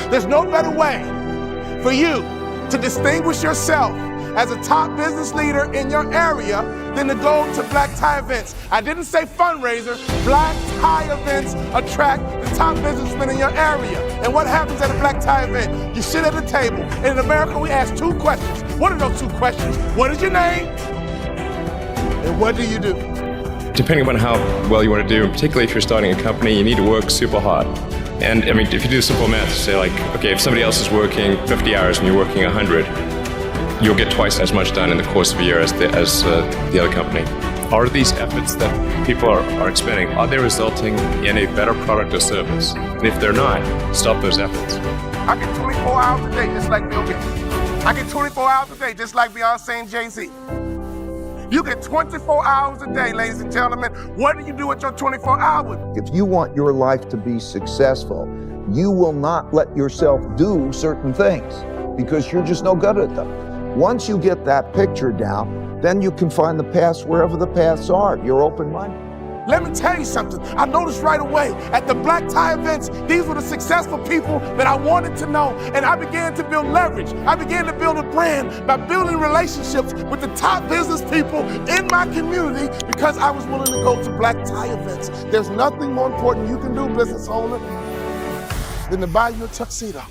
There's no better way for you to distinguish yourself as a top business leader in your area than to go to black tie events. I didn't say fundraiser. Black tie events attract the top businessmen in your area. And what happens at a black tie event? You sit at a table. And in America, we ask 2 questions. What are those 2 questions? What is your name? And what do you do? Depending on how well you want to do, particularly if you're starting a company, you need to work super hard. And I mean, if you do simple math, say like, okay, if somebody else is working 50 hours and you're working 100, you'll get twice as much done in the course of a year as the other company. Are these efforts that people are expending, are they resulting in a better product or service? And if they're not, stop those efforts. I get 24 hours a day just like Bill Gates. I get 24 hours a day just like Beyonce and Jay-Z. You get 24 hours a day, ladies and gentlemen. What do you do with your 24 hours? If you want your life to be successful, you will not let yourself do certain things because you're just no good at them. Once you get that picture down, then you can find the paths wherever the paths are. You're open-minded. Let me tell you something. I noticed right away at the black tie events, these were the successful people that I wanted to know. And I began to build leverage. I began to build a brand by building relationships with the top business people in my community because I was willing to go to black tie events. There's nothing more important you can do, business owner, than to buy you a tuxedo.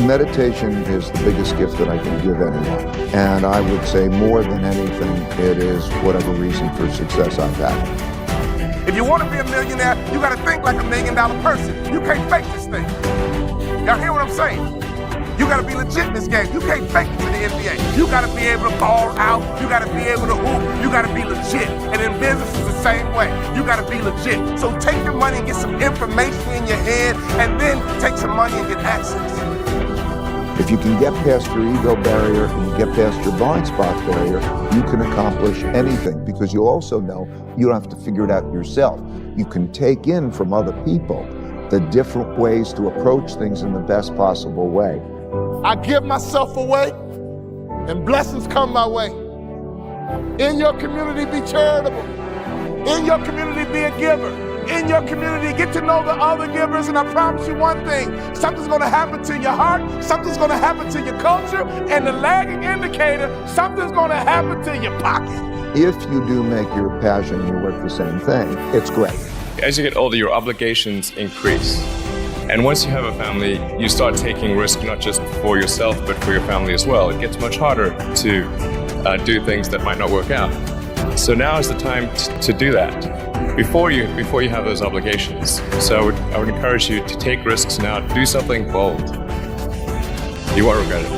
Meditation is the biggest gift that I can give anyone. And I would say more than anything, it is whatever reason for success I've had. If you want to be a millionaire, you got to think like $1 million person. You can't fake this thing. Y'all hear what I'm saying? You got to be legit in this game. You can't fake it to the NBA. You got to be able to ball out. You got to be able to hoop. You got to be legit. And in business, it's the same way. You got to be legit. So take your money and get some information in your head, and then take some money and get access. If you can get past your ego barrier and you get past your blind spot barrier, you can accomplish anything because you also know you don't have to figure it out yourself. You can take in from other people the different ways to approach things in the best possible way. I give myself away and blessings come my way. In your community, be charitable. In your community, be a giver. In your community, get to know the other givers, and I promise you one thing, something's gonna happen to your heart, something's gonna happen to your culture, and the lagging indicator, something's gonna happen to your pocket. If you do make your passion and your work the same thing, it's great. As you get older, your obligations increase. And once you have a family, you start taking risk not just for yourself, but for your family as well. It gets much harder to do things that might not work out. So now is the time to do that. Before you have those obligations. So I would encourage you to take risks now, do something bold. You won't regret it.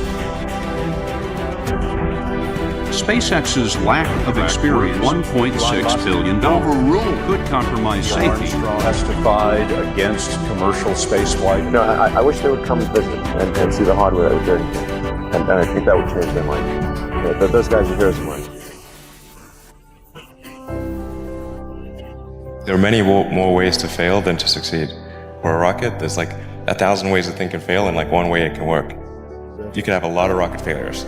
SpaceX's lack of experience, $1.6 billion, could compromise safety. Testified against commercial spaceflight. No, I wish they would come visit and see the hardware that was there. And I think that would change their mind. Yeah, those guys are heroes of mine. There are many more ways to fail than to succeed. For a rocket, there's like 1,000 ways a thing can fail and like one way it can work. You could have a lot of rocket failures.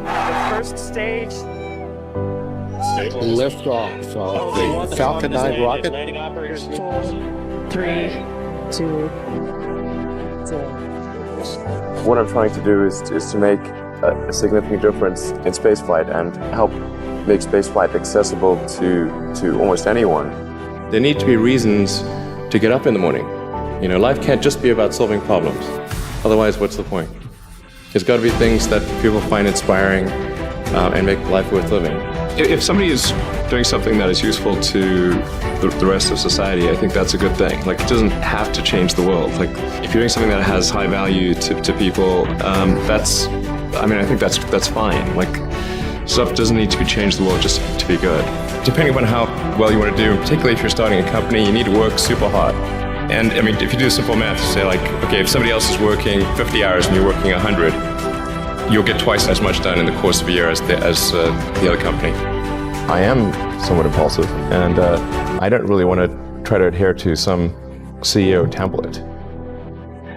The first stage. Lift off of the Falcon 9 rocket. 4, 3, 2, 1. What I'm trying to do is to make a significant difference in spaceflight and help make spaceflight accessible to almost anyone. There need to be reasons to get up in the morning. You know, life can't just be about solving problems. Otherwise, what's the point? There's got to be things that people find inspiring and make life worth living. If somebody is doing something that is useful to the rest of society, I think that's a good thing. Like, it doesn't have to change the world. Like, if you're doing something that has high value to people, I think that's fine. Like, stuff doesn't need to change the world just to be good. Depending on how well you want to do, particularly if you're starting a company, you need to work super hard. And I mean, if you do simple math, say like, okay, if somebody else is working 50 hours and you're working 100, you'll get twice as much done in the course of a year as the other company. I am somewhat impulsive, and I don't really want to try to adhere to some CEO template.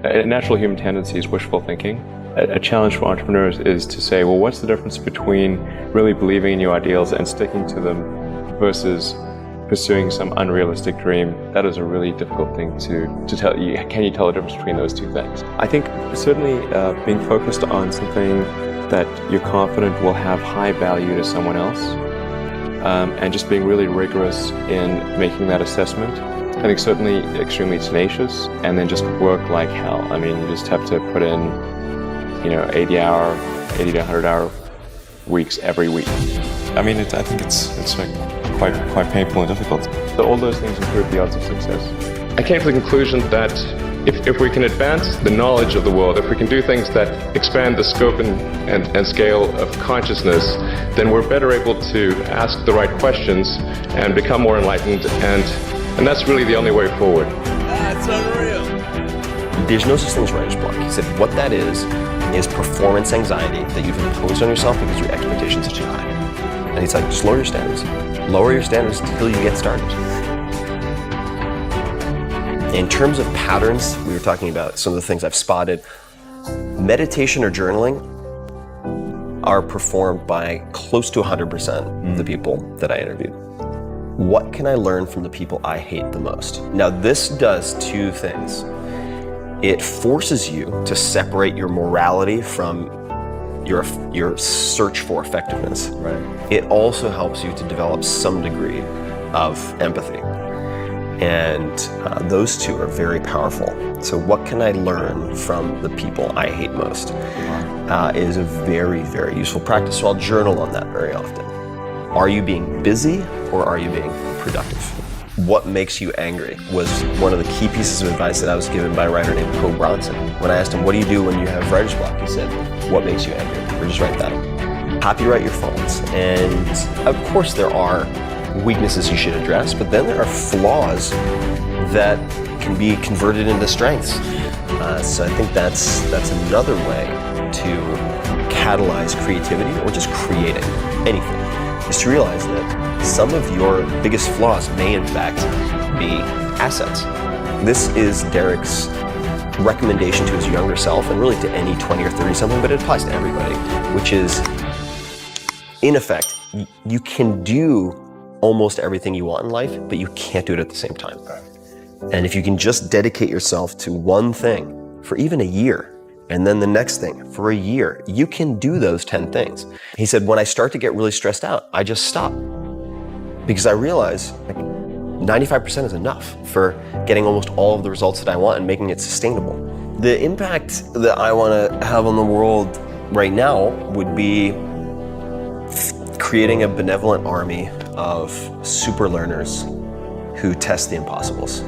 A natural human tendency is wishful thinking. A challenge for entrepreneurs is to say, well, what's the difference between really believing in your ideals and sticking to them versus pursuing some unrealistic dream, that is a really difficult thing to tell you. Can you tell the difference between those two things? I think certainly being focused on something that you're confident will have high value to someone else, and just being really rigorous in making that assessment. I think certainly extremely tenacious, and then just work like hell. I mean, you just have to put in, 80 to 100 hour weeks every week. I mean, I think it's like quite painful and difficult. So all those things improve the odds of success. I came to the conclusion that if we can advance the knowledge of the world, if we can do things that expand the scope and scale of consciousness, then we're better able to ask the right questions and become more enlightened, and that's really the only way forward. That's unreal. There's no such thing as writer's block. He said what that is performance anxiety that you've imposed on yourself because your expectations are too high. And he's like, just lower your standards. Lower your standards until you get started. In terms of patterns, we were talking about some of the things I've spotted. Meditation or journaling are performed by close to 100% of the people that I interviewed. What can I learn from the people I hate the most? Now, this does two things. It forces you to separate your morality from your search for effectiveness. Right. It also helps you to develop some degree of empathy. And those two are very powerful. So what can I learn from the people I hate most is a very, very useful practice. So I'll journal on that very often. Are you being busy or are you being productive? What makes you angry was one of the key pieces of advice that I was given by a writer named Poe Bronson. When I asked him, what do you do when you have writer's block? He said, what makes you angry? Or just write that. Copyright your faults. And of course there are weaknesses you should address, but then there are flaws that can be converted into strengths. So I think that's another way to catalyze creativity or just creating anything, is to realize that some of your biggest flaws may in fact be assets. This is Derek's recommendation to his younger self, and really to any 20 or 30 something, but it applies to everybody, which is, in effect, you can do almost everything you want in life, but you can't do it at the same time. And if you can just dedicate yourself to one thing for even a year, and then the next thing for a year, you can do those 10 things. He said, when I start to get really stressed out, I just stop. Because I realize 95% is enough for getting almost all of the results that I want and making it sustainable. The impact that I want to have on the world right now would be creating a benevolent army of super learners who test the impossibles.